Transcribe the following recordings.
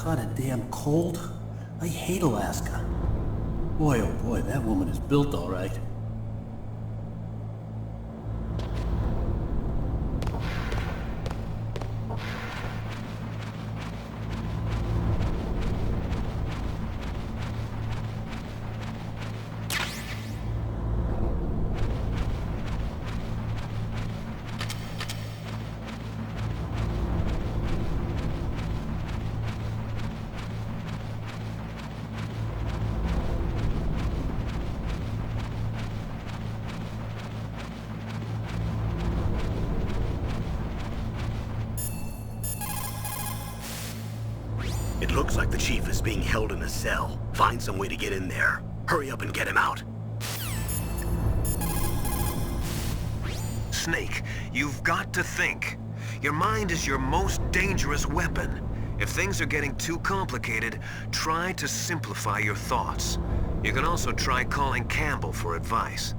caught a damn cold? I hate Alaska. Boy, oh boy, that woman is built all right. It looks like the chief is being held in a cell. Find some way to get in there. Hurry up and get him out. Snake, you've got to think. Your mind is your most dangerous weapon. If things are getting too complicated, try to simplify your thoughts. You can also try calling Campbell for advice.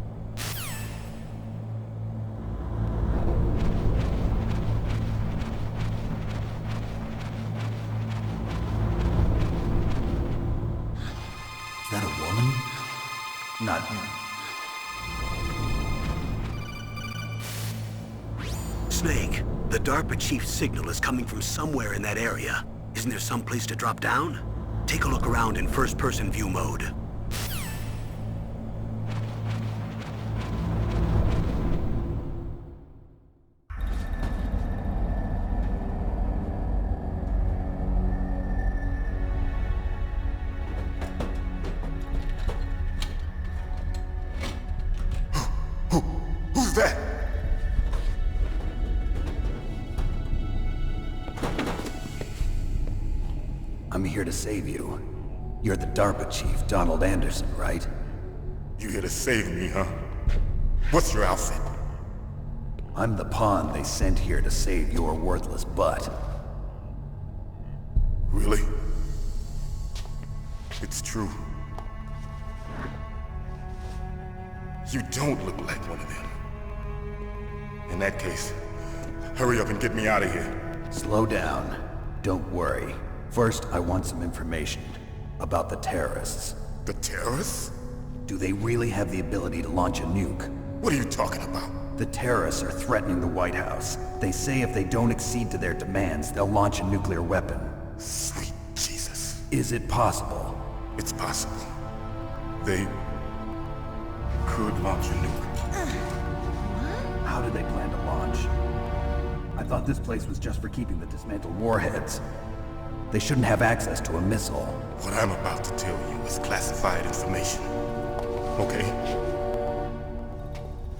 Is that a woman? Not... Snake, the DARPA chief's signal is coming from somewhere in that area. Isn't there some place to drop down? Take a look around in first-person view mode. Who's that? I'm here to save you. You're the DARPA chief, Donald Anderson, right? You here to save me, huh? What's your outfit? I'm the pawn they sent here to save your worthless butt. Really? It's true. You don't look like one of them. In that case, hurry up and get me out of here. Slow down. Don't worry. First, I want some information about the terrorists. The terrorists? Do they really have the ability to launch a nuke? What are you talking about? The terrorists are threatening the White House. They say if they don't accede to their demands, they'll launch a nuclear weapon. Sweet Jesus. Is it possible? It's possible. They could launch a nuke. How do they plan to launch? I thought this place was just for keeping the dismantled warheads. They shouldn't have access to a missile. What I'm about to tell you is classified information. Okay?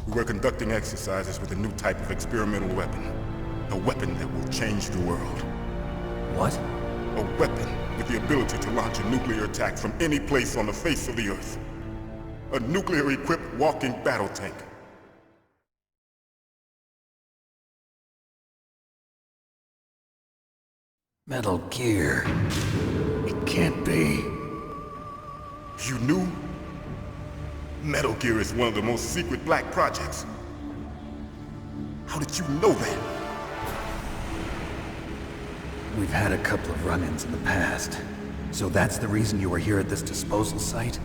We were conducting exercises with a new type of experimental weapon. A weapon that will change the world. What? A weapon with the ability to launch a nuclear attack from any place on the face of the Earth. A nuclear-equipped walking battle tank. Metal Gear. It can't be. You knew? Metal Gear is one of the most secret black projects. How did you know that? We've had a couple of run-ins in the past. So that's the reason you were here at this disposal site?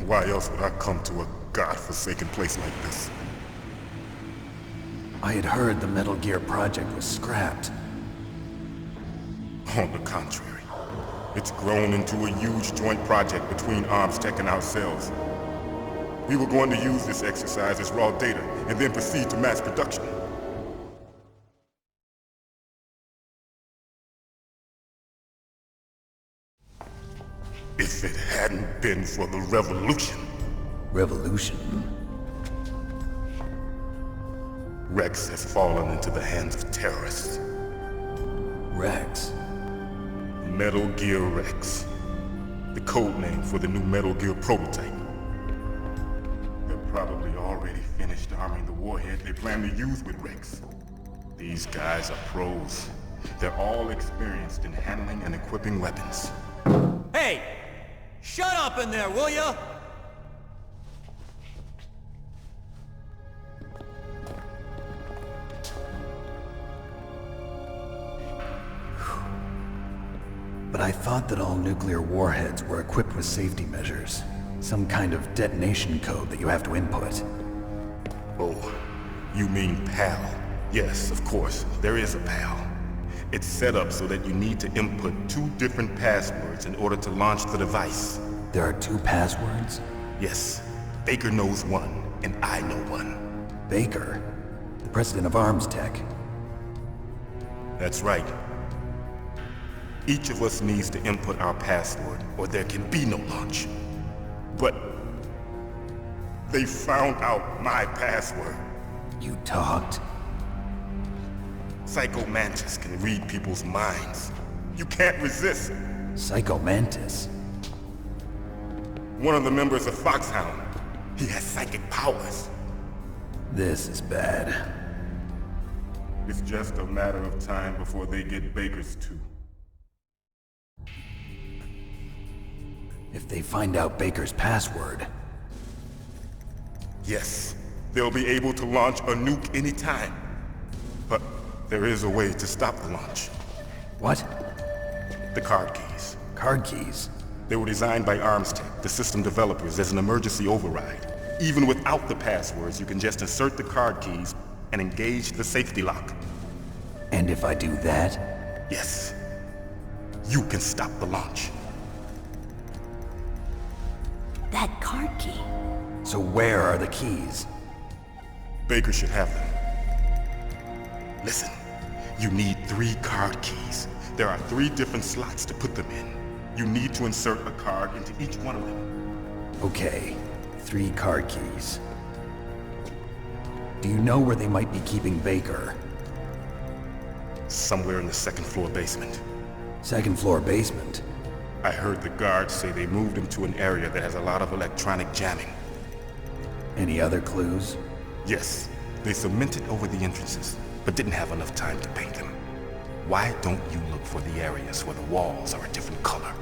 Why else would I come to a godforsaken place like this? I had heard the Metal Gear project was scrapped. On the contrary, it's grown into a huge joint project between Arms Tech and ourselves. We were going to use this exercise as raw data and then proceed to mass production. If it hadn't been for the revolution. Revolution? Rex has fallen into the hands of terrorists. Rex? Metal Gear Rex. The code name for the new Metal Gear prototype. They're probably already finished arming the warhead they plan to use with Rex. These guys are pros. They're all experienced in handling and equipping weapons. Hey! Shut up in there, will ya? I thought that all nuclear warheads were equipped with safety measures. Some kind of detonation code that you have to input. Oh, you mean PAL? Yes, of course, there is a PAL. It's set up so that you need to input 2 different passwords in order to launch the device. There are 2 passwords? Yes, Baker knows one, and I know one. Baker? The president of Arms Tech? That's right. Each of us needs to input our password, or there can be no launch. But they found out my password. You talked? Psycho Mantis can read people's minds. You can't resist. Psycho Mantis? One of the members of Foxhound. He has psychic powers. This is bad. It's just a matter of time before they get Baker's too. If they find out Baker's password... Yes, they'll be able to launch a nuke anytime. But there is a way to stop the launch. What? The card keys. Card keys? They were designed by Arms Tech, the system developers, as an emergency override. Even without the passwords, you can just insert the card keys and engage the safety lock. And if I do that? Yes. You can stop the launch. That card key. So where are the keys? Baker should have them. Listen, you need 3 card keys. There are 3 different slots to put them in. You need to insert a card into each one of them. Okay, 3 card keys. Do you know where they might be keeping Baker? Somewhere in the 2nd floor basement. 2nd floor basement? I heard the guards say they moved him to an area that has a lot of electronic jamming. Any other clues? Yes, they cemented over the entrances, but didn't have enough time to paint them. Why don't you look for the areas where the walls are a different color?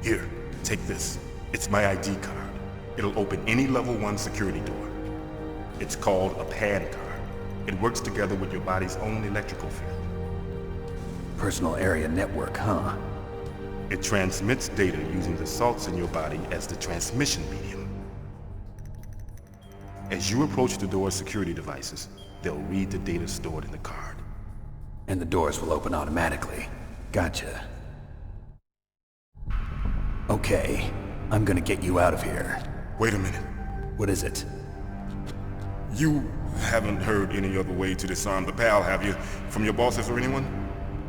Here, take this. It's my ID card. It'll open any level 1 security door. It's called a PAN card. It works together with your body's own electrical field. Personal area network, huh? It transmits data using the salts in your body as the transmission medium. As you approach the door's security devices, they'll read the data stored in the card. And the doors will open automatically. Gotcha. Okay, I'm gonna get you out of here. Wait a minute. What is it? You haven't heard any other way to disarm the PAL, have you? From your bosses or anyone?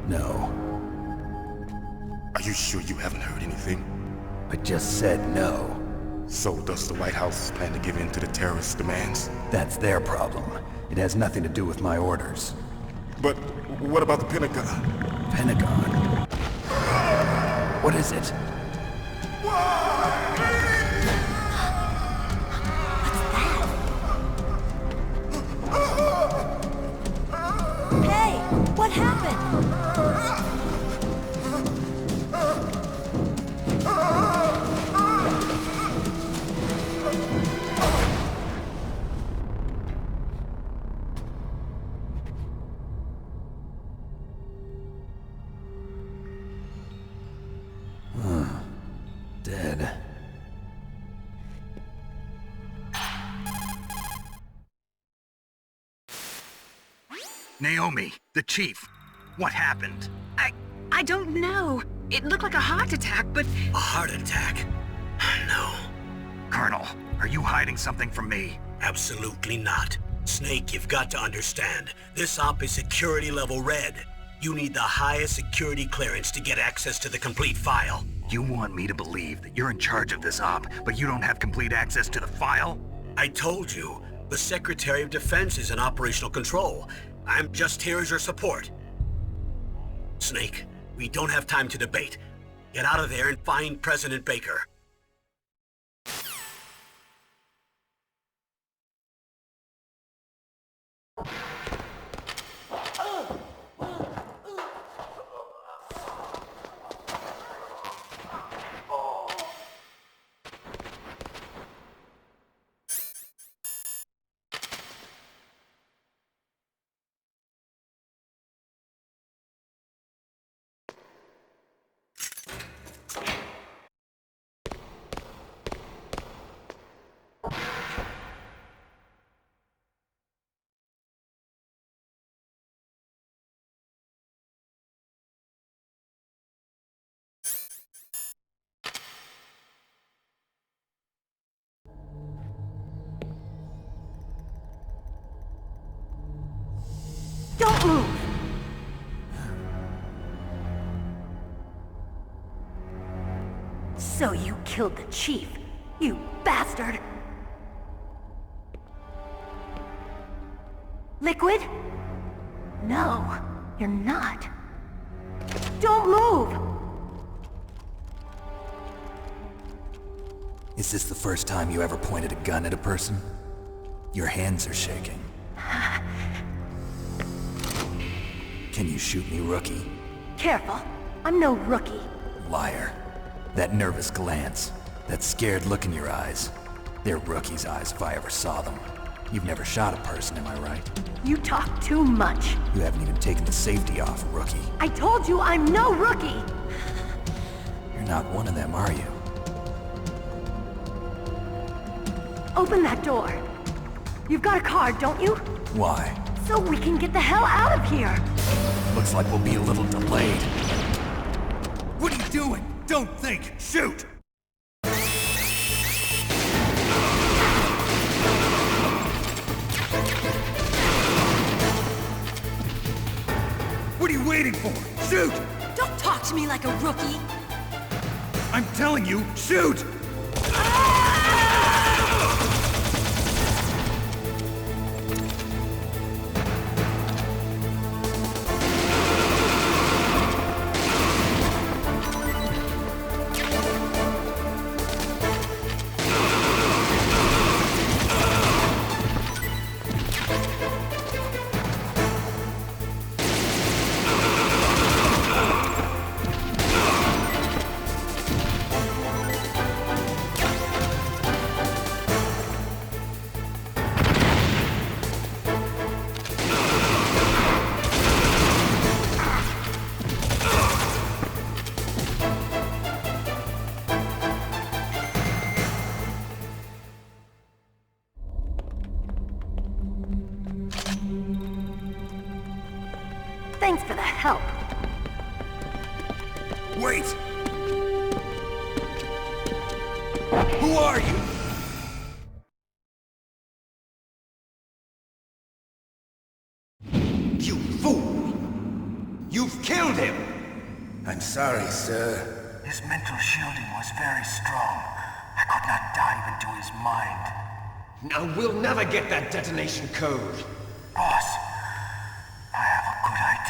No. Are you sure you haven't heard anything? I just said no. So does the White House plan to give in to the terrorists' demands? That's their problem. It has nothing to do with my orders. But what about the Pentagon? Pentagon? What is it? Hey, what happened? Dead. Naomi, the chief. What happened? I don't know. It looked like a heart attack, but... A heart attack? No. Colonel, are you hiding something from me? Absolutely not. Snake, you've got to understand. This op is security level red. You need the highest security clearance to get access to the complete file. You want me to believe that you're in charge of this op, but you don't have complete access to the file? I told you, the Secretary of Defense is in operational control. I'm just here as your support. Snake, we don't have time to debate. Get out of there and find President Baker. Don't move! So you killed the chief, you bastard! Liquid? No, you're not. Don't move! Is this the first time you ever pointed a gun at a person? Your hands are shaking. Can you shoot me, rookie? Careful, I'm no rookie. Liar. That nervous glance, that scared look in your eyes. They're rookie's eyes if I ever saw them. You've never shot a person, am I right? You talk too much. You haven't even taken the safety off, rookie. I told you I'm no rookie! You're not one of them, are you? Open that door. You've got a card, don't you? Why? So we can get the hell out of here! Looks like we'll be a little delayed. What are you doing? Don't think! Shoot! What are you waiting for? Shoot! Don't talk to me like a rookie! I'm telling you, shoot! Thanks for the help. Wait! Who are you? You fool! You've killed him! I'm sorry, sir. His mental shielding was very strong. I could not dive into his mind. Now we'll never get that detonation code. Boss, I have a good idea.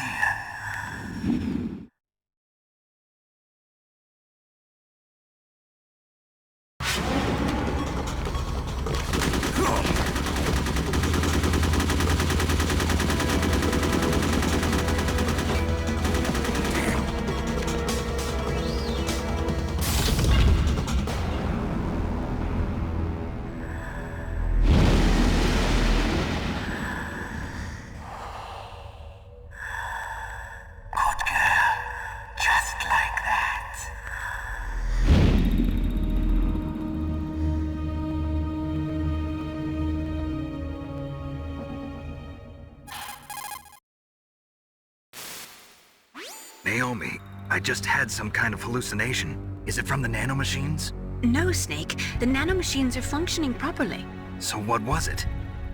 Naomi, I just had some kind of hallucination. Is it from the nanomachines? No, Snake. The nanomachines are functioning properly. So what was it?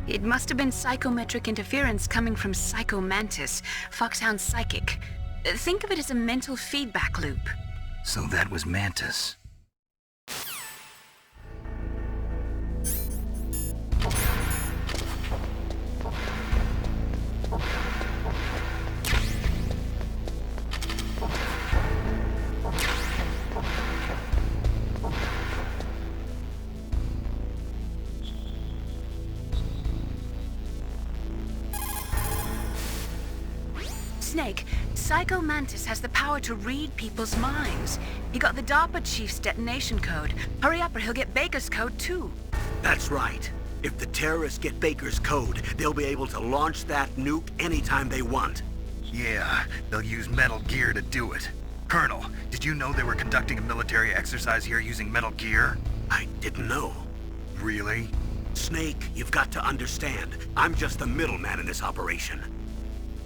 It must have been psychometric interference coming from Psycho Mantis, Foxhound's psychic. Think of it as a mental feedback loop. So that was Mantis. Snake, Psycho Mantis has the power to read people's minds. He got the DARPA chief's detonation code. Hurry up or he'll get Baker's code too. That's right. If the terrorists get Baker's code, they'll be able to launch that nuke anytime they want. Yeah, they'll use Metal Gear to do it. Colonel, did you know they were conducting a military exercise here using Metal Gear? I didn't know. Really? Snake, you've got to understand. I'm just the middleman in this operation.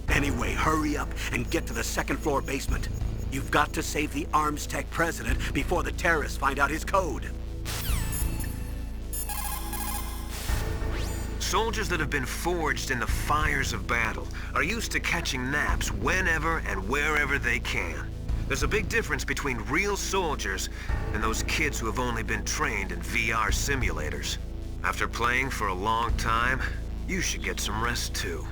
Anyway, hurry up and get to the second-floor basement. You've got to save the Arms Tech president before the terrorists find out his code. Soldiers that have been forged in the fires of battle are used to catching naps whenever and wherever they can. There's a big difference between real soldiers and those kids who have only been trained in VR simulators. After playing for a long time, you should get some rest too.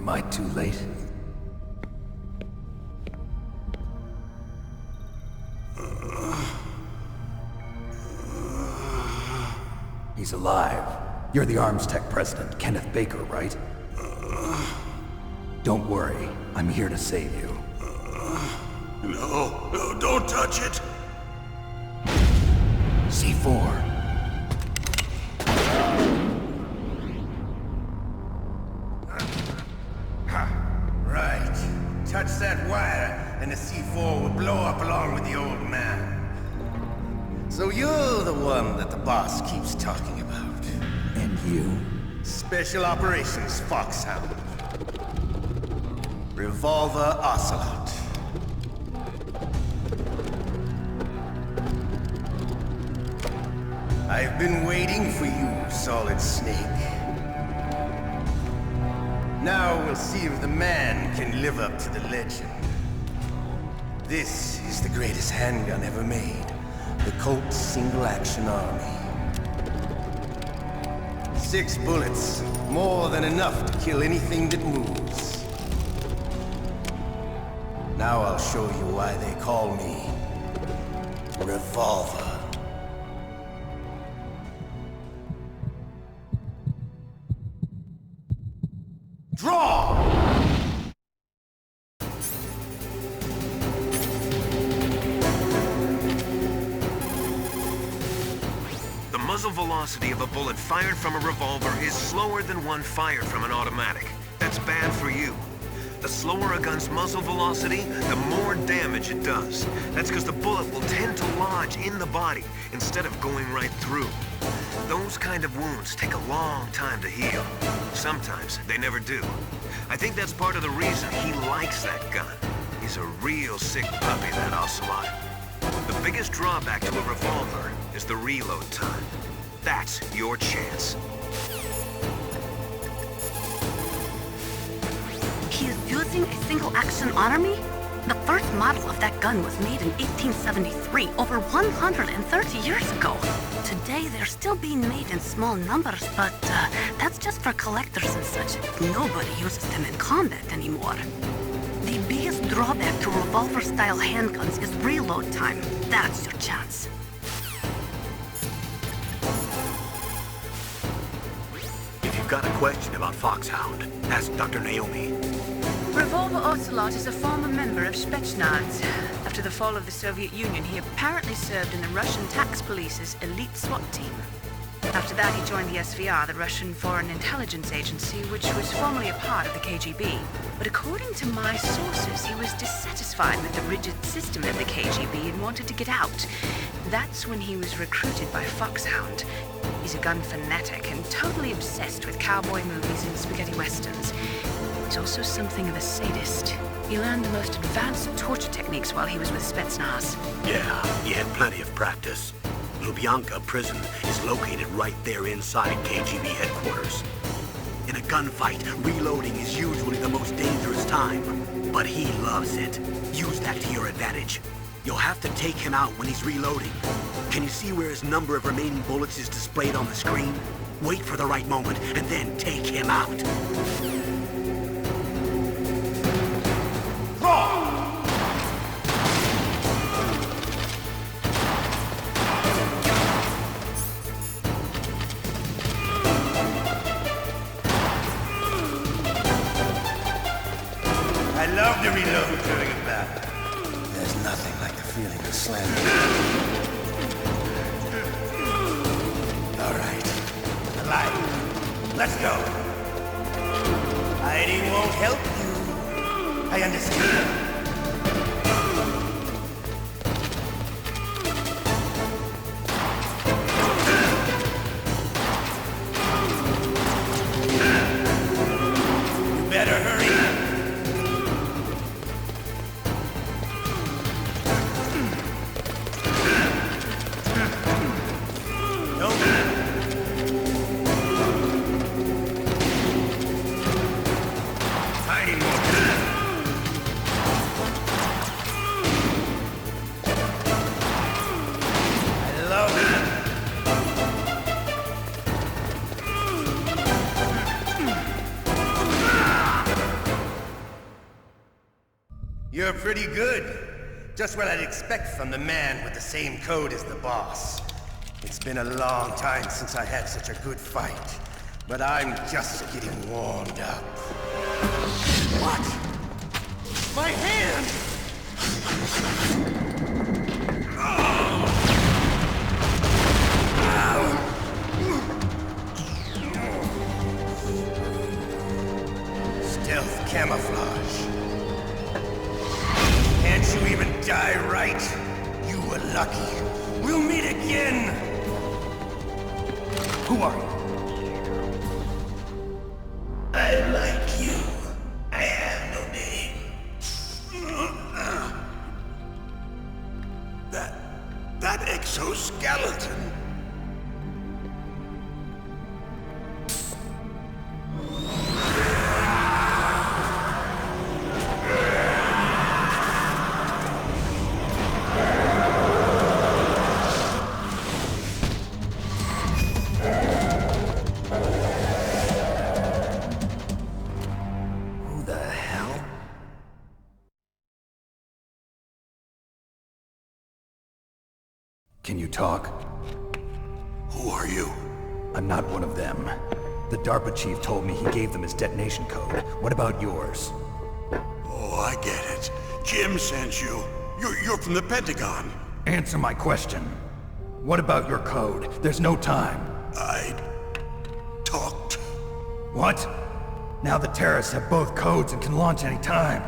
Am I too late? He's alive. You're the Arms Tech president, Kenneth Baker, right? Don't worry. I'm here to save you. No, no, don't touch it! C4. Right. Touch that wire, and the C4 will blow up along with the old man. So you're the one that the boss keeps talking about. And you? Special Operations Foxhound. Revolver Ocelot. I've been waiting for you, Solid Snake. Now we'll see if the man can live up to the legend. This is the greatest handgun ever made. The Colt Single Action Army. 6 bullets, more than enough to kill anything that moves. Now I'll show you why they call me Revolver. Draw! The muzzle velocity of a bullet fired from a revolver is slower than one fired from an automatic. That's bad for you. The slower a gun's muzzle velocity, the more damage it does. That's because the bullet will tend to lodge in the body instead of going right through. Those kind of wounds take a long time to heal. Sometimes they never do. I think that's part of the reason he likes that gun. He's a real sick puppy, that Ocelot. The biggest drawback to a revolver is the reload time. That's your chance. He is using a single-action army? The first model of that gun was made in 1873, over 130 years ago. Today, they're still being made in small numbers, but that's just for collectors and such. Nobody uses them in combat anymore. The biggest drawback to revolver-style handguns is reload time. That's your chance. If you've got a question about Foxhound, ask Dr. Naomi. Revolver Ocelot is a former member of Spetsnaz. After the fall of the Soviet Union, he apparently served in the Russian tax police's elite SWAT team. After that, he joined the SVR, the Russian Foreign Intelligence Agency, which was formerly a part of the KGB. But according to my sources, he was dissatisfied with the rigid system of the KGB and wanted to get out. That's when he was recruited by Foxhound. He's a gun fanatic and totally obsessed with cowboy movies and spaghetti westerns. He's also something of a sadist. He learned the most advanced torture techniques while he was with Spetsnaz. Yeah, he had plenty of practice. Lubyanka prison is located right there inside KGB headquarters. In a gunfight, reloading is usually the most dangerous time, but he loves it. Use that to your advantage. You'll have to take him out when he's reloading. Can you see where his number of remaining bullets is displayed on the screen? Wait for the right moment, and then take him out. I love to reload during a battle. There's nothing like the feeling of slamming. All right. Alive. Let's go. Hiding won't help you. I understand. You better hurry. You're pretty good. Just what I'd expect from the man with the same code as the boss. It's been a long time since I had such a good fight, but I'm just getting warmed up. What? My hand! Stealth camouflage. Can't you even die right? You were lucky. We'll meet again! Who are you? I like you. I have no name. That exoskeleton. Who the hell? Can you talk? Who are you? I'm not one of them. The DARPA chief told me he gave them his detonation code. What about yours? Oh, I get it. Jim sent you. You're from the Pentagon. Answer my question. What about your code? There's no time. I talked. What? Now the terrorists have both codes and can launch any time.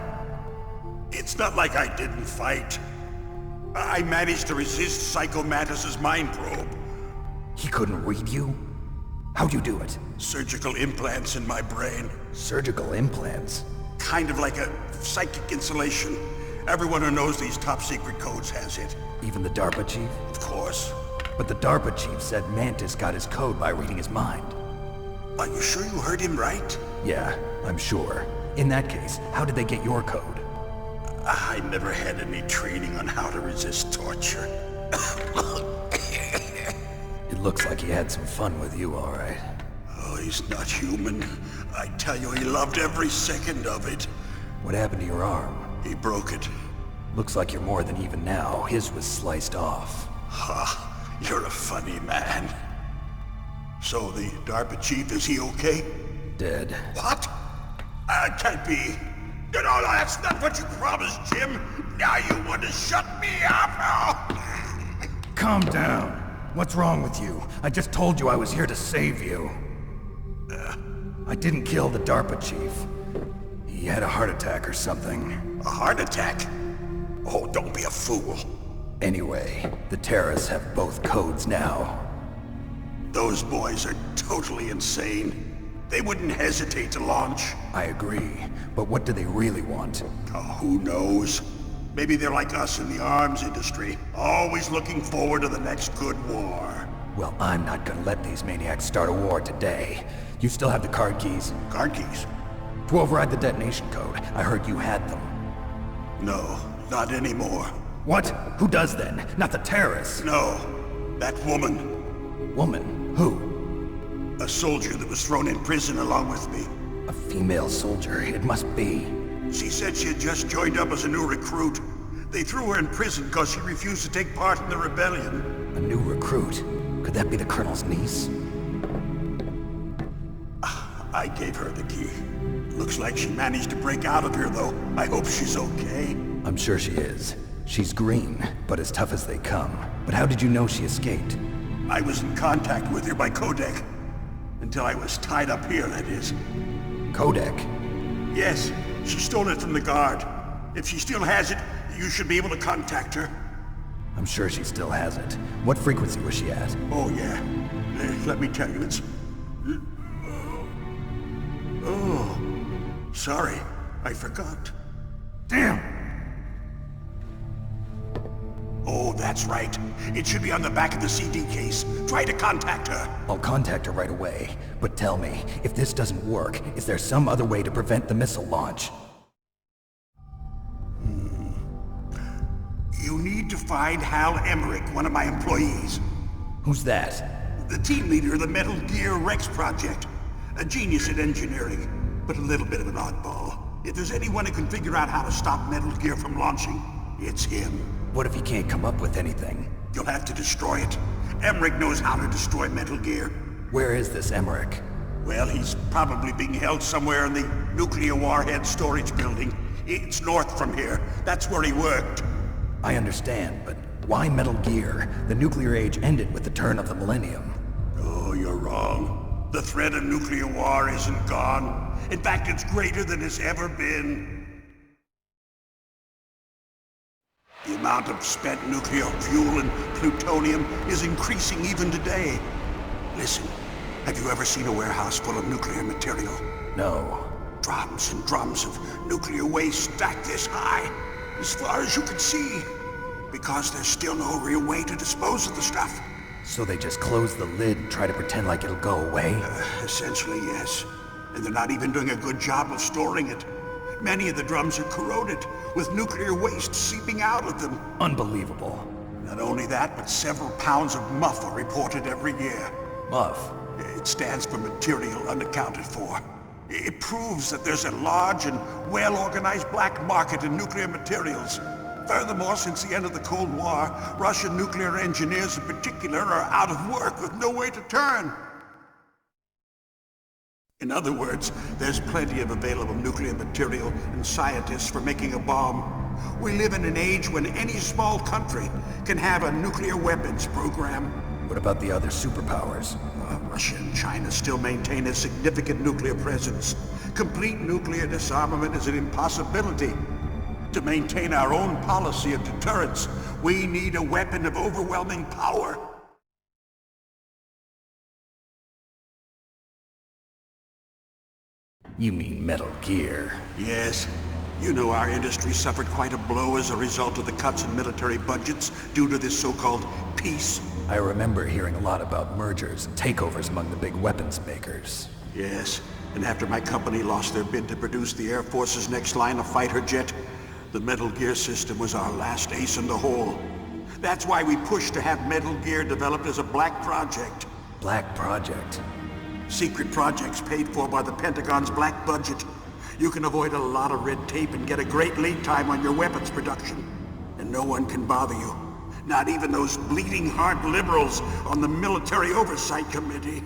It's not like I didn't fight. I managed to resist Psycho Mantis's mind probe. He couldn't read you? How'd you do it? Surgical implants in my brain. Surgical implants? Kind of like a psychic insulation. Everyone who knows these top-secret codes has it. Even the DARPA chief? Of course. But the DARPA chief said Mantis got his code by reading his mind. Are you sure you heard him right? Yeah, I'm sure. In that case, how did they get your code? I never had any training on how to resist torture. It looks like he had some fun with you, all right. Oh, he's not human. I tell you, he loved every second of it. What happened to your arm? He broke it. Looks like you're more than even now. His was sliced off. Ha, you're a funny man. So the DARPA chief, is he okay? Dead. What? Can't be. No, that's not what you promised, Jim. Now you want to shut me up? Calm down. What's wrong with you? I just told you I was here to save you. I didn't kill the DARPA chief. He had a heart attack or something. A heart attack? Oh, don't be a fool. Anyway, the terrorists have both codes now. Those boys are totally insane. They wouldn't hesitate to launch. I agree, but what do they really want? Oh, who knows? Maybe they're like us in the arms industry, always looking forward to the next good war. Well, I'm not gonna let these maniacs start a war today. You still have the card keys? Card keys? To override the detonation code. I heard you had them. No, not anymore. What? Who does then? Not the terrorists? No, that woman. Woman? Who? A soldier that was thrown in prison along with me. A female soldier, it must be. She said she had just joined up as a new recruit. They threw her in prison because she refused to take part in the rebellion. A new recruit? Could that be the Colonel's niece? I gave her the key. Looks like she managed to break out of here, though. I hope she's okay. I'm sure she is. She's green, but as tough as they come. But how did you know she escaped? I was in contact with her by codec. Until I was tied up here, that is. Codec? Yes, she stole it from the guard. If she still has it, you should be able to contact her. I'm sure she still has it. What frequency was she at? Oh, yeah. Let me tell you, it's... Oh, sorry. I forgot. Damn! Oh, that's right. It should be on the back of the CD case. Try to contact her. I'll contact her right away. But tell me, if this doesn't work, is there some other way to prevent the missile launch? You need to find Hal Emmerich, one of my employees. Who's that? The team leader of the Metal Gear Rex project. A genius at engineering, but a little bit of an oddball. If there's anyone who can figure out how to stop Metal Gear from launching, it's him. What if he can't come up with anything? You'll have to destroy it. Emmerich knows how to destroy Metal Gear. Where is this Emmerich? Well, he's probably being held somewhere in the nuclear warhead storage building. It's north from here. That's where he worked. I understand, but why Metal Gear? The nuclear age ended with the turn of the millennium. Oh, you're wrong. The threat of nuclear war isn't gone. In fact, it's greater than it's ever been. The amount of spent nuclear fuel and plutonium is increasing even today. Listen, have you ever seen a warehouse full of nuclear material? No. Drums and drums of nuclear waste stacked this high, as far as you can see, because there's still no real way to dispose of the stuff. So they just close the lid and try to pretend like it'll go away? Essentially, yes. And they're not even doing a good job of storing it. Many of the drums are corroded, with nuclear waste seeping out of them. Unbelievable. Not only that, but several pounds of MUF are reported every year. MUF? It stands for material unaccounted for. It proves that there's a large and well-organized black market in nuclear materials. Furthermore, since the end of the Cold War, Russian nuclear engineers in particular are out of work with no way to turn. In other words, there's plenty of available nuclear material and scientists for making a bomb. We live in an age when any small country can have a nuclear weapons program. What about the other superpowers? Russia and China still maintain a significant nuclear presence. Complete nuclear disarmament is an impossibility. To maintain our own policy of deterrence, we need a weapon of overwhelming power. You mean Metal Gear? Yes. You know our industry suffered quite a blow as a result of the cuts in military budgets due to this so-called peace. I remember hearing a lot about mergers and takeovers among the big weapons makers. Yes, and after my company lost their bid to produce the Air Force's next line of fighter jet, the Metal Gear system was our last ace in the hole. That's why we pushed to have Metal Gear developed as a black project. Black project? Secret projects paid for by the Pentagon's black budget. You can avoid a lot of red tape and get a great lead time on your weapons production. And no one can bother you. Not even those bleeding heart liberals on the Military Oversight Committee.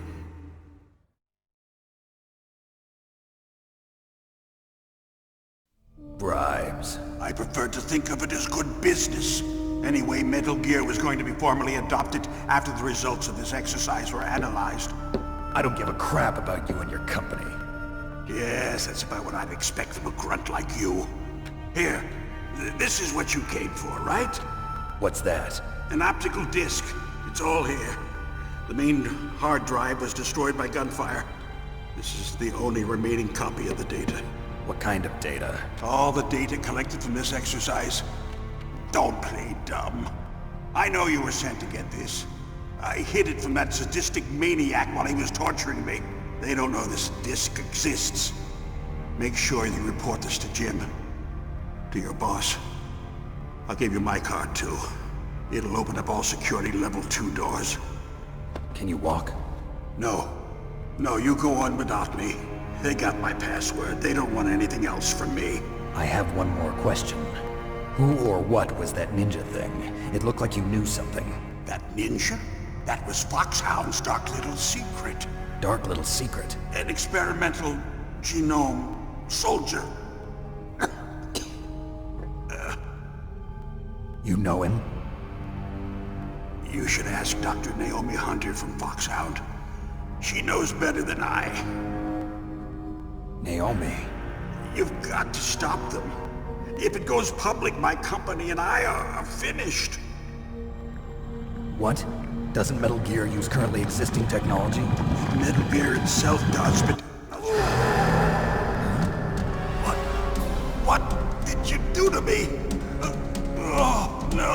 Bribes. I prefer to think of it as good business. Anyway, Metal Gear was going to be formally adopted after the results of this exercise were analyzed. I don't give a crap about you and your company. Yes, that's about what I'd expect from a grunt like you. Here, this is what you came for, right? What's that? An optical disc. It's all here. The main hard drive was destroyed by gunfire. This is the only remaining copy of the data. What kind of data? All the data collected from this exercise. Don't play dumb. I know you were sent to get this. I hid it from that sadistic maniac while he was torturing me. They don't know this disc exists. Make sure you report this to Jim. To your boss. I'll give you my card too. It'll open up all security level 2 doors. Can you walk? No. No, you go on without me. They got my password. They don't want anything else from me. I have one more question. Who or what was that ninja thing? It looked like you knew something. That ninja? That was Foxhound's dark little secret. Dark little secret? An experimental genome soldier. You know him? You should ask Dr. Naomi Hunter from Foxhound. She knows better than I. Naomi? You've got to stop them. If it goes public, my company and I are finished. What? Doesn't Metal Gear use currently existing technology? Metal Gear itself does, but... What did you do to me? Oh, no.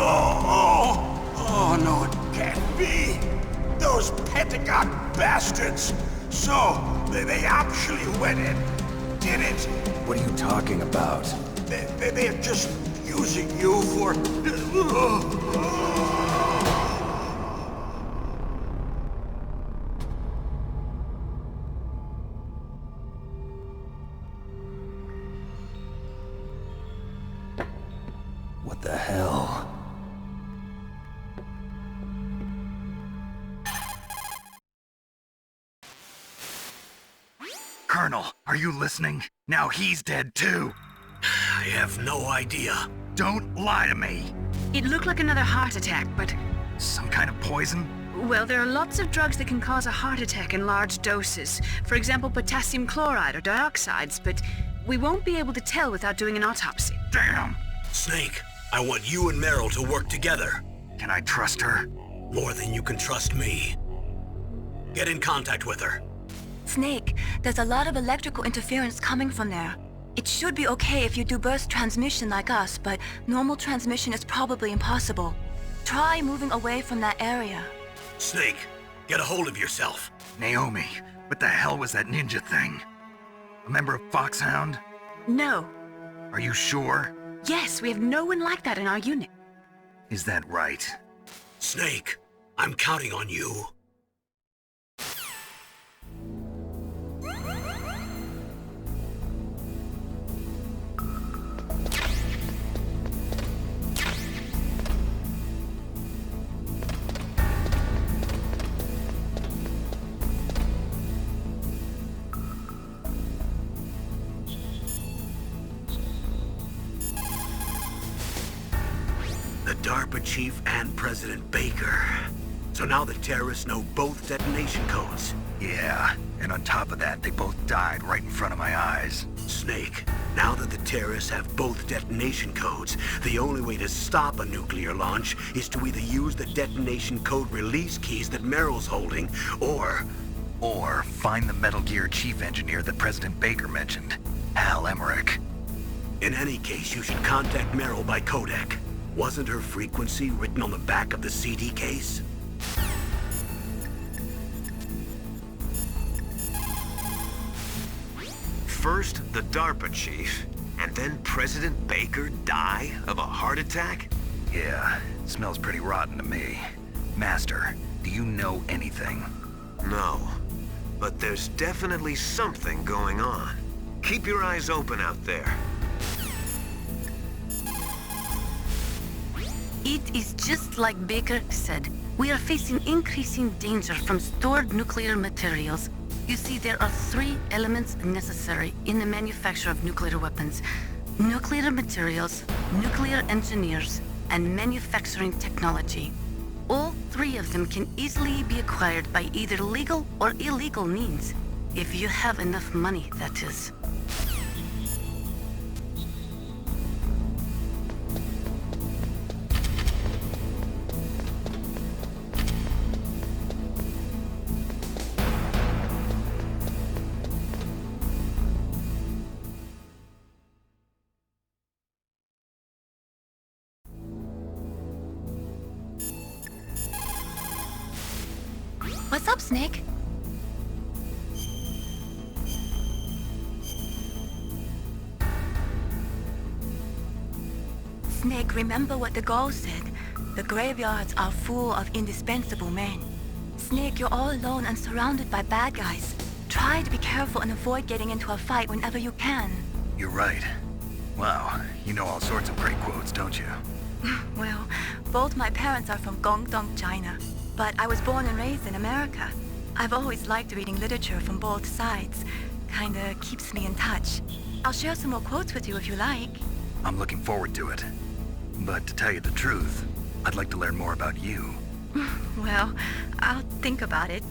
Oh, no, it can't be. Those Pentagon bastards. So, they actually went in, did it. What are you talking about? They're just using you for... What the hell? Colonel, are you listening? Now he's dead too. I have no idea. Don't lie to me. It looked like another heart attack, but... Some kind of poison? Well, there are lots of drugs that can cause a heart attack in large doses. For example, potassium chloride or dioxides, but we won't be able to tell without doing an autopsy. Damn! Snake, I want you and Meryl to work together. Can I trust her? More than you can trust me. Get in contact with her. Snake, there's a lot of electrical interference coming from there. It should be okay if you do burst transmission like us, but normal transmission is probably impossible. Try moving away from that area. Snake, get a hold of yourself. Naomi, what the hell was that ninja thing? A member of Foxhound? No. Are you sure? Yes, we have no one like that in our unit. Is that right? Snake, I'm counting on you. The DARPA chief and President Baker. So now the terrorists know both detonation codes. Yeah, and on top of that, they both died right in front of my eyes. Snake, now that the terrorists have both detonation codes, the only way to stop a nuclear launch is to either use the detonation code release keys that Meryl's holding, or find the Metal Gear chief engineer that President Baker mentioned, Hal Emmerich. In any case, you should contact Meryl by codec. Wasn't her frequency written on the back of the CD case? First, the DARPA chief, and then President Baker die of a heart attack? Yeah, smells pretty rotten to me. Master, do you know anything? No, but there's definitely something going on. Keep your eyes open out there. It is just like Baker said. We are facing increasing danger from stored nuclear materials. You see, there are 3 elements necessary in the manufacture of nuclear weapons: nuclear materials, nuclear engineers, and manufacturing technology. All 3 of them can easily be acquired by either legal or illegal means. If you have enough money, that is. What's up, Snake? Snake, remember what the Gauls said. The graveyards are full of indispensable men. Snake, you're all alone and surrounded by bad guys. Try to be careful and avoid getting into a fight whenever you can. You're right. Wow, you know all sorts of great quotes, don't you? Well, both my parents are from Guangdong, China. But I was born and raised in America. I've always liked reading literature from both sides. Kinda keeps me in touch. I'll share some more quotes with you if you like. I'm looking forward to it. But to tell you the truth, I'd like to learn more about you. Well, I'll think about it.